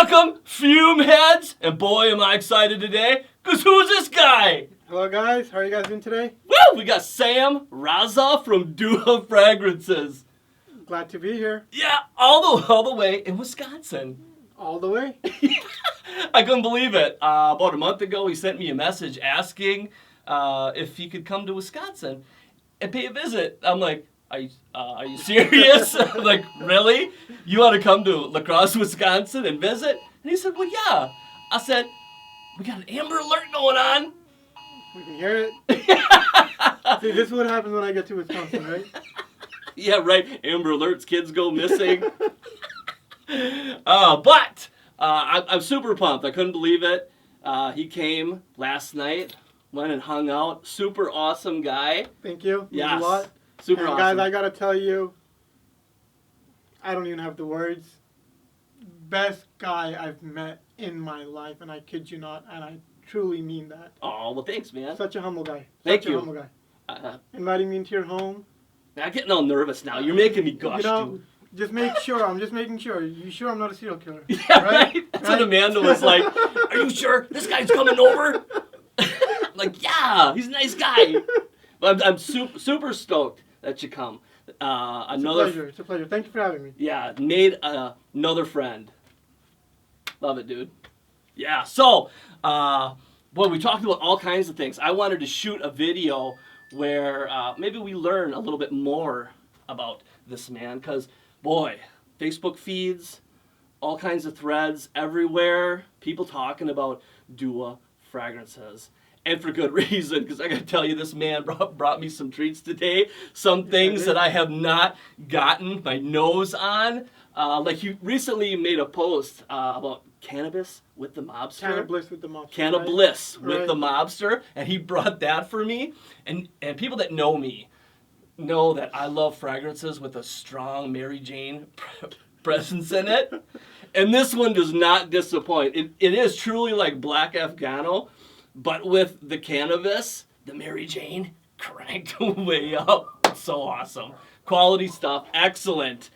Welcome, fume heads! And boy, am I excited today, because who's this guy? Hello guys, how are you guys doing today? Woo! We got Sam Raza from Dua Fragrances. Glad to be here. Yeah, all the way in Wisconsin. All the way? I couldn't believe it. About a month ago, he sent me a message asking if he could come to Wisconsin and pay a visit. I'm like, are you serious? I'm like, really? You want to come to La Crosse, Wisconsin and visit? And he said, well, yeah. I said, we got an Amber Alert going on. We can hear it. See, this is what happens when I get to Wisconsin, right? Yeah, right. Amber Alerts, kids go missing. But I'm super pumped. I couldn't believe it. He came last night, went and hung out. Super awesome guy. Thank you. Yes. Means a lot. Super and awesome. Guys, I gotta tell you, I don't even have the words. Best guy I've met in my life, and I kid you not, and I truly mean that. Oh, well, thanks, man. Such a humble guy. Thank Such you. a humble guy. Inviting me into your home. I'm getting all nervous now. You're making me gush, dude. Just make sure. I'm just making sure. You sure I'm not a serial killer? Yeah, right? That's what Amanda was like. Are you sure this guy's coming over? Like, yeah, he's a nice guy. But I'm super stoked that you come. It's a pleasure. It's a pleasure. Thank you for having me. Yeah, made another friend. Love it, dude. Yeah, so, well, we talked about all kinds of things. I wanted to shoot a video where maybe we learn a little bit more about this man, because, boy, Facebook feeds, all kinds of threads everywhere, people talking about Dua Fragrances. And for good reason, because I got to tell you, this man brought me some treats today. Some things that I have not gotten my nose on. Like you recently made a post about cannabis with the mobster. Cannabis with the mobster. Cannabis right? with the mobster. And he brought that for me. And people that know me know that I love fragrances with a strong Mary Jane presence in it. And this one does not disappoint. It is truly like Black Afghano. But with the cannabis, the Mary Jane cranked way up. It's so awesome. Quality stuff, excellent.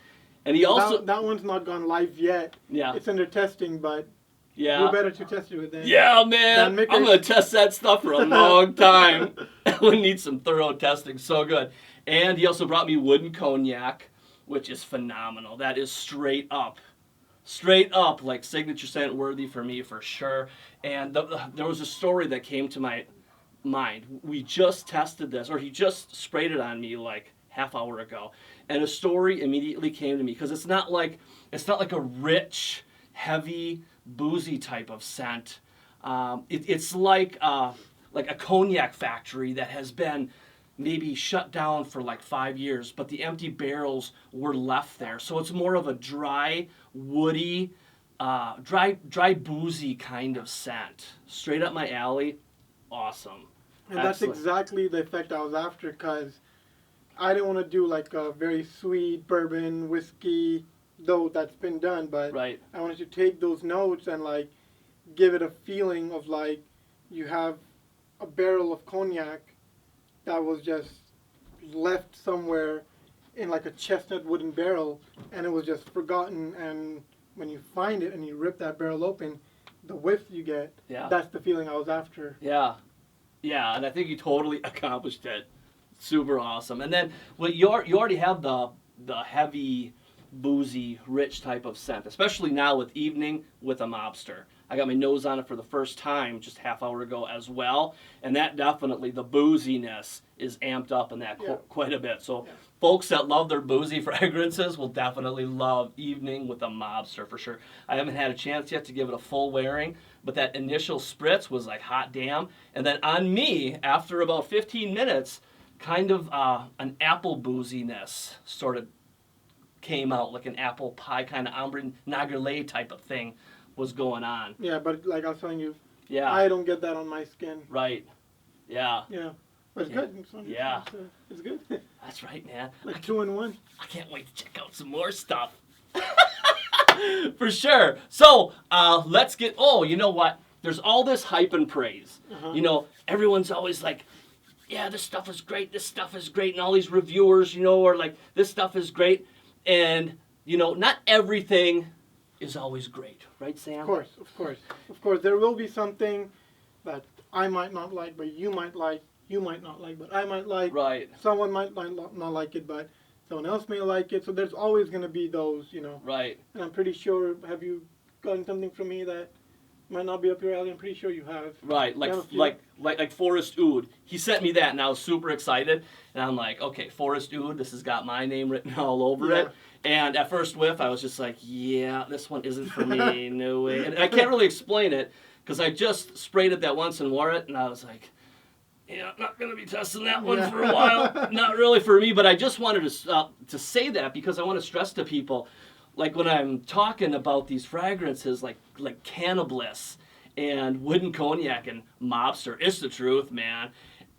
And he also... That one's not gone live yet. Yeah. It's under testing, but yeah. who better to test it with than... Yeah, man. I'm going to test that stuff for a long time. We need some thorough testing. So good. And he also brought me wooden cognac, which is phenomenal. That is straight up, like signature scent worthy for me for sure. And there was a story that came to my mind. We just tested this, or he just sprayed it on me like half hour ago, and a story immediately came to me, because it's not like a rich, heavy, boozy type of scent. It's like a cognac factory that has been maybe shut down for like 5 years, but the empty barrels were left there. So it's more of a dry, woody, dry boozy kind of scent. Straight up my alley. Awesome. And that's exactly the effect I was after, because I didn't want to do like a very sweet bourbon, whiskey, though that's been done, but right. I wanted to take those notes and like give it a feeling of like you have a barrel of cognac that was just left somewhere in like a chestnut wooden barrel, and it was just forgotten, and when you find it and you rip that barrel open, the whiff you get, that's the feeling I was after. Yeah, and I think you totally accomplished it. Super awesome. And then, well, you already have the heavy, boozy, rich type of scent, especially now with evening with a mobster. I got my nose on it for the first time just half hour ago as well, and that definitely, the booziness is amped up in that quite a bit. So folks that love their boozy fragrances will definitely love evening with a mobster for sure. I haven't had a chance yet to give it a full wearing, but that initial spritz was like hot damn. And then on me, after about 15 minutes, kind of an apple booziness sort of came out, like an apple pie kind of ambre nagelet type of thing was going on. Yeah, but like I was telling you, I don't get that on my skin. Right. Yeah. Yeah. But it's good. It's good. That's right, man. Like 2 in 1. I can't wait to check out some more stuff. For sure. So, let's get... Oh, you know what? There's all this hype and praise. You know, everyone's always like, yeah, this stuff is great, and all these reviewers, you know, are like, this stuff is great. And, you know, not everything is always great, right, Sam? Of course, of course, of course. There will be something that I might not like, but you might like. You might not like, but I might like. Right. Someone might not like it, but someone else may like it. So there's always going to be those, you know. Right. And I'm pretty sure. Have you gotten something from me that might not be up your alley? I'm pretty sure you have. Right, like Forrest Oud. He sent me that, and I was super excited. And I'm like, okay, Forrest Oud. This has got my name written all over it. And at first whiff, I was just like, yeah, this one isn't for me. No way. And I can't really explain it because I just sprayed it that once and wore it, and I was like, yeah, I'm not going to be testing that one for a while. Not really for me, but I just wanted to say that because I want to stress to people, like when I'm talking about these fragrances like Cannabliss and Wooden Cognac and Mobster, it's the truth, man.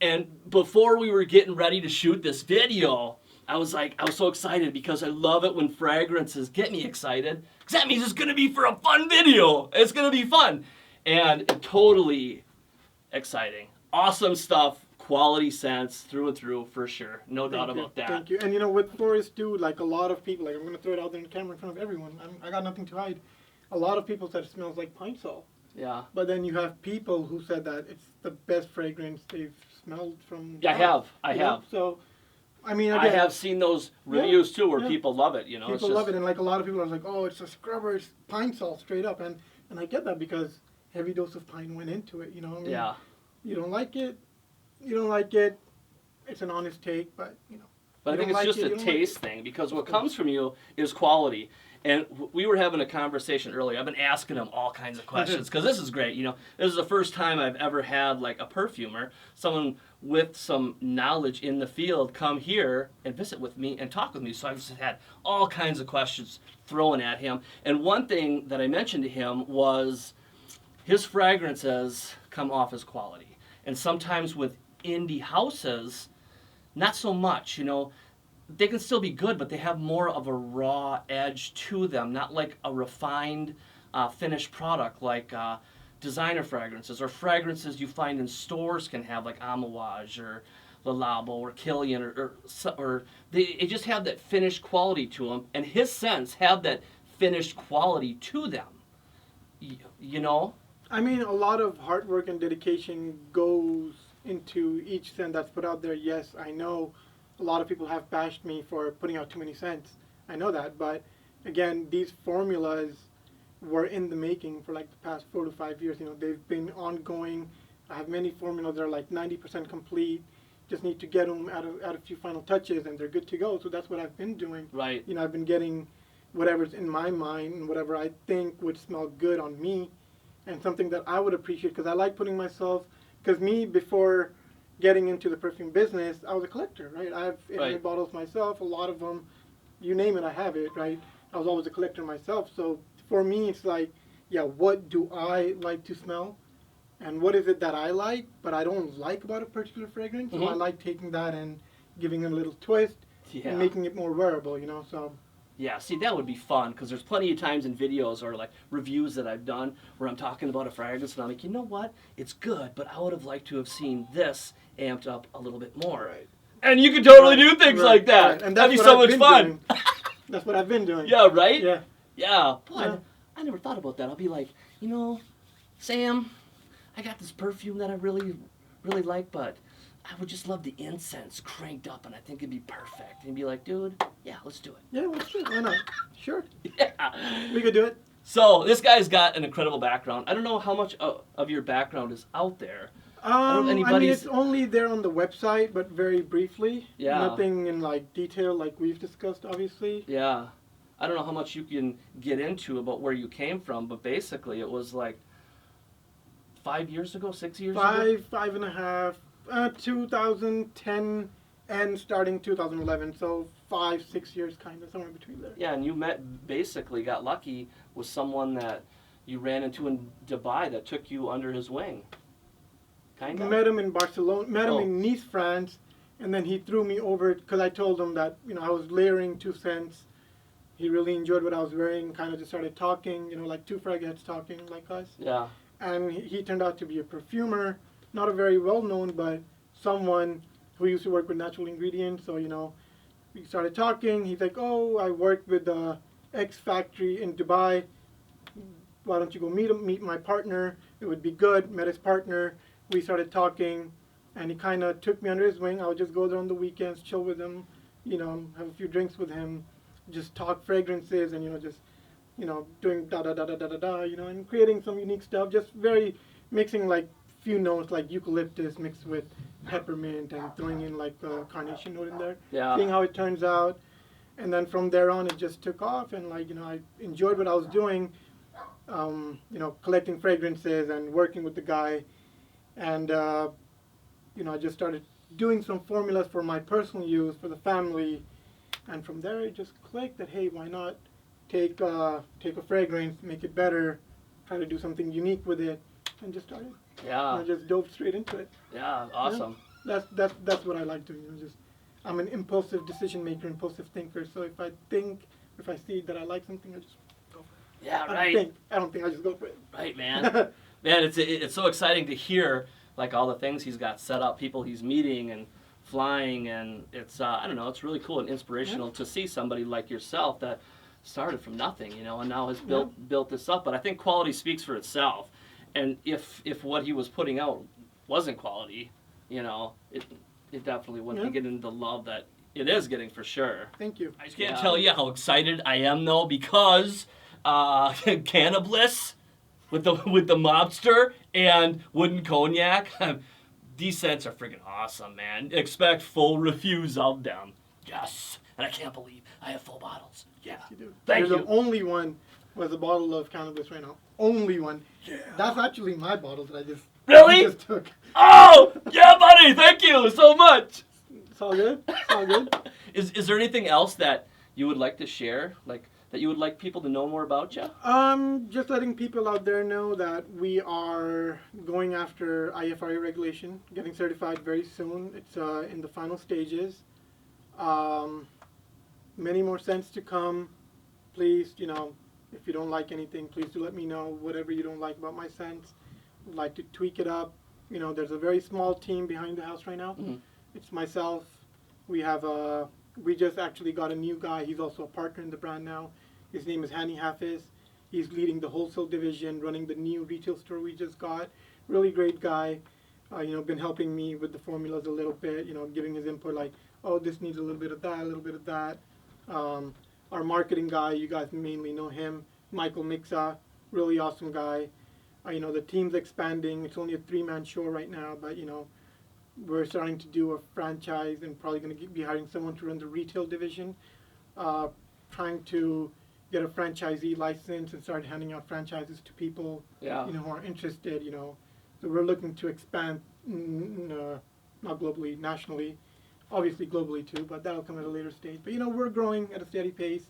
And before we were getting ready to shoot this video, I was so excited because I love it when fragrances get me excited because that means it's going to be for a fun video. It's going to be fun. And totally exciting. Awesome stuff, quality scents through and through for sure. No doubt about that. Thank you. And you know, with Forrest Dude, like a lot of people, like I'm going to throw it out there in the camera in front of everyone. I got nothing to hide. A lot of people said it smells like pine sol. Yeah. But then you have people who said that it's the best fragrance they've smelled from. Yeah, I have. So, I mean, again, I have seen those reviews too where people love it. You know, people love it, and like a lot of people are like, "Oh, it's a scrubber, it's pine sol straight up," and I get that because heavy dose of pine went into it. You know, I mean, yeah. You don't like it. You don't like it. It's an honest take, but you know. But I think it's just a taste thing because what comes from you is quality. And we were having a conversation earlier. I've been asking him all kinds of questions because this is great. You know, this is the first time I've ever had like a perfumer, someone with some knowledge in the field, come here and visit with me and talk with me. So I've just had all kinds of questions thrown at him. And one thing that I mentioned to him was his fragrances come off as quality. And sometimes with indie houses, not so much, you know. They can still be good, but they have more of a raw edge to them, not like a refined, finished product like designer fragrances or fragrances you find in stores can have, like Amouage or Le Labo or Killian or they just have that finished quality to them, and his scents have that finished quality to them. You know? I mean, a lot of hard work and dedication goes into each scent that's put out there. Yes, I know. A lot of people have bashed me for putting out too many scents. I know that, but again, these formulas were in the making for like the past 4 to 5 years. You know, they've been ongoing. I have many formulas that are like 90% complete. Just need to get them add a few final touches, and they're good to go. So that's what I've been doing. Right. You know, I've been getting whatever's in my mind and whatever I think would smell good on me, and something that I would appreciate because I like putting myself. Because me before getting into the perfume business, I was a collector, right? I have 800 bottles myself, a lot of them, you name it, I have it, right? I was always a collector myself, so for me, it's like, yeah, what do I like to smell? And what is it that I like, but I don't like about a particular fragrance? So I like taking that and giving it a little twist and making it more wearable, you know, so. Yeah, see, that would be fun because there's plenty of times in videos or like reviews that I've done where I'm talking about a fragrance and I'm like, you know what? It's good, but I would have liked to have seen this amped up a little bit more. Right. And you can totally do things like that. Right. And that'd be so much fun. That's what I've been doing. Yeah, right? Yeah. Yeah. Boy, I never thought about that. I'll be like, you know, Sam, I got this perfume that I really, really like, but I would just love the incense cranked up, and I think it'd be perfect. And be like, dude, yeah, let's do it. Yeah, let's do it. Why not? Sure. Yeah. We could do it. So this guy's got an incredible background. I don't know how much of your background is out there. I mean, it's only there on the website, but very briefly. Yeah. Nothing in like detail like we've discussed, obviously. Yeah. I don't know how much you can get into about where you came from, but basically it was like 5 years ago, 6 years ago? 5.5. 2010 and starting 2011, so 5-6 years, kind of somewhere between there. Yeah, and you basically got lucky with someone that you ran into in Dubai that took you under his wing. Kind of. Met him in Barcelona. Met him in Nice, France, and then he threw me over because I told him that I was layering 2 scents. He really enjoyed what I was wearing. Kind of just started talking, like 2 frag heads talking like us. Yeah. And he turned out to be a perfumer. Not a very well-known, but someone who used to work with natural ingredients. So, we started talking. He's like, oh, I worked with the X factory in Dubai. why don't you go meet my partner? It would be good. Met his partner. We started talking, and he kind of took me under his wing. I would just go there on the weekends, chill with him, have a few drinks with him, just talk fragrances, and just doing da da da da da da da, and creating some unique stuff. Just very mixing like few notes like eucalyptus mixed with peppermint and throwing in like a carnation note in there. Yeah. Seeing how it turns out, and then from there on it just took off, and I enjoyed what I was doing, collecting fragrances and working with the guy, and I just started doing some formulas for my personal use for the family, and from there it just clicked that hey, why not take a fragrance, make it better, try to do something unique with it, and just started. Yeah. I just dove straight into it. Yeah, awesome. Yeah, that's what I like doing. I'm an impulsive decision maker, impulsive thinker. So if I see that I like something, I just go for it. Yeah, right. I don't think I just go for it. Right, man. Man, it's so exciting to hear like all the things he's got set up, people he's meeting and flying, and it's I don't know, it's really cool and inspirational to see somebody like yourself that started from nothing, and now has built this up. But I think quality speaks for itself, and if what he was putting out wasn't quality, it definitely wouldn't be getting the love that it is getting for sure. Thank you. I just can't tell you how excited I am though, because Cannabis with the mobster and Wooden Cognac, these scents are freaking awesome, man. Expect full reviews of them. Yes, and I can't believe I have full bottles. Yeah, you do. Thank You're you. the only one with a bottle of Cannabis right now. Only one. Yeah. That's actually my bottle that I just Really? just took. Oh, yeah, buddy. Thank you so much. It's all good. It's all good. Is there anything else that you would like to share, like that you would like people to know more about you? Just letting people out there know that we are going after IFRA regulation, getting certified very soon. It's in the final stages. Many more scents to come. Please, if you don't like anything, please do let me know. Whatever you don't like about my scents, would like to tweak it up. There's a very small team behind the house right now. Mm-hmm. It's myself. We just actually got a new guy. He's also a partner in the brand now. His name is Hani Hafiz. He's leading the wholesale division, running the new retail store we just got. Really great guy. Been helping me with the formulas a little bit. Giving his input like, oh, this needs a little bit of that, a little bit of that. Our marketing guy, you guys mainly know him, Michael Mixa, really awesome guy. The team's expanding. It's only a 3-man show right now, but we're starting to do a franchise and probably going to be hiring someone to run the retail division. Trying to get a franchisee license and start handing out franchises to people who are interested. So we're looking to expand, not globally, nationally. Obviously globally too, but that'll come at a later stage. But we're growing at a steady pace.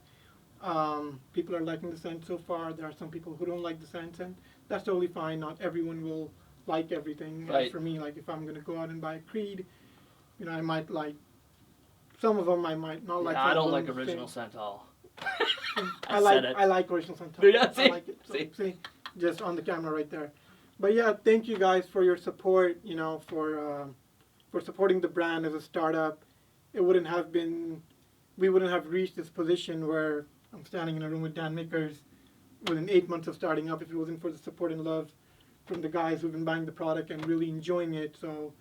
People are liking the scent so far. There are some people who don't like the scent, and that's totally fine. Not everyone will like everything. Right. For me, like if I'm gonna go out and buy a Creed, I might like some of them. I might not like. I don't like original scent at all. I like original scent. Yeah, see? I like it. So, see, just on the camera right there. But yeah, thank you guys for your support. For supporting the brand as a startup. We wouldn't have reached this position where I'm standing in a room with MyMickers within 8 months of starting up if it wasn't for the support and love from the guys who've been buying the product and really enjoying it. So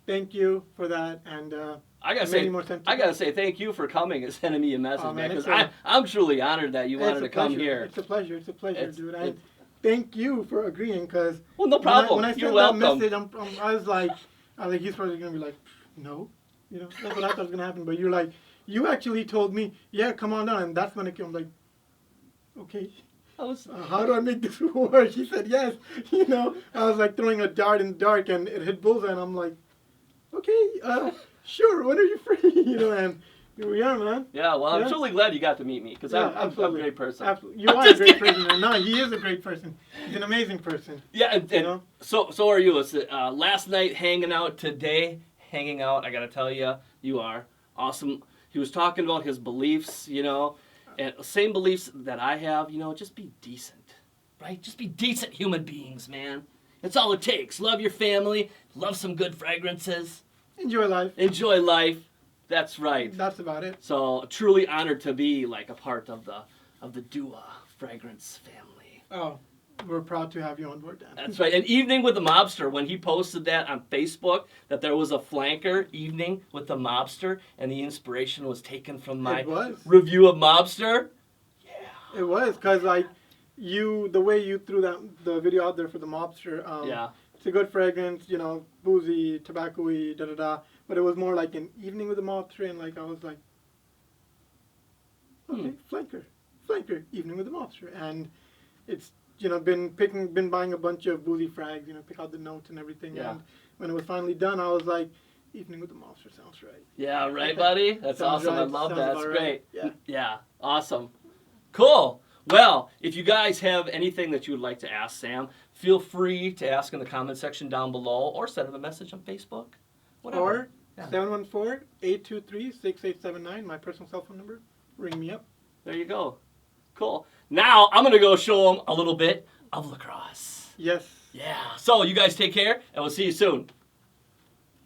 thank you for that. And I gotta say thank you for coming and sending me a message, man, because I'm truly honored that you wanted to come here. It's a pleasure, dude. And thank you for agreeing, because no problem. When I sent that message, I was like, he's probably gonna be like, no, that's what I thought was gonna happen. But you're like, you actually told me, yeah, come on down, and that's when it came. I'm like, okay, how do I make this work? He said yes. I was like throwing a dart in the dark, and it hit bullseye, and I'm like, okay, sure. When are you free? And here we are, man. Yeah, well, I'm truly glad you got to meet me, because I'm a great person. Absolutely. You are a great person. And no, he is a great person. He's an amazing person. Yeah, and so are you. It's last night hanging out, today hanging out. I got to tell you, you are awesome. He was talking about his beliefs, and same beliefs that I have, just be decent, right? Just be decent human beings, man. That's all it takes. Love your family. Love some good fragrances. Enjoy life. Enjoy life. That's right. That's about it. So truly honored to be like a part of the Dua fragrance family. Oh, we're proud to have you on board, Dan. That's right. And Evening with the Mobster, when he posted that on Facebook, that there was a flanker, Evening with the Mobster, and the inspiration was taken from my review of Mobster. It was, because, like, the way you threw the video out there for the Mobster, it's a good fragrance, you know, boozy, tobacco-y, da-da-da, but it was more like an Evening with the Mobster, and, like, I was like, okay, flanker, Evening with the Mobster, and it's, you know, been buying a bunch of boozy frags, you know, pick out the notes and everything, and when it was finally done, I was like, Evening with the Mobster sounds right. Yeah, right, buddy? That's awesome. Right. I love that. That's great. Right. Yeah, awesome. Cool. Well, if you guys have anything that you would like to ask Sam, feel free to ask in the comment section down below or send him a message on Facebook. Whatever. Or 714-823-6879, my personal cell phone number. Ring me up. There you go. Cool. Now, I'm going to go show them a little bit of lacrosse. Yes. Yeah. So, you guys take care, and we'll see you soon.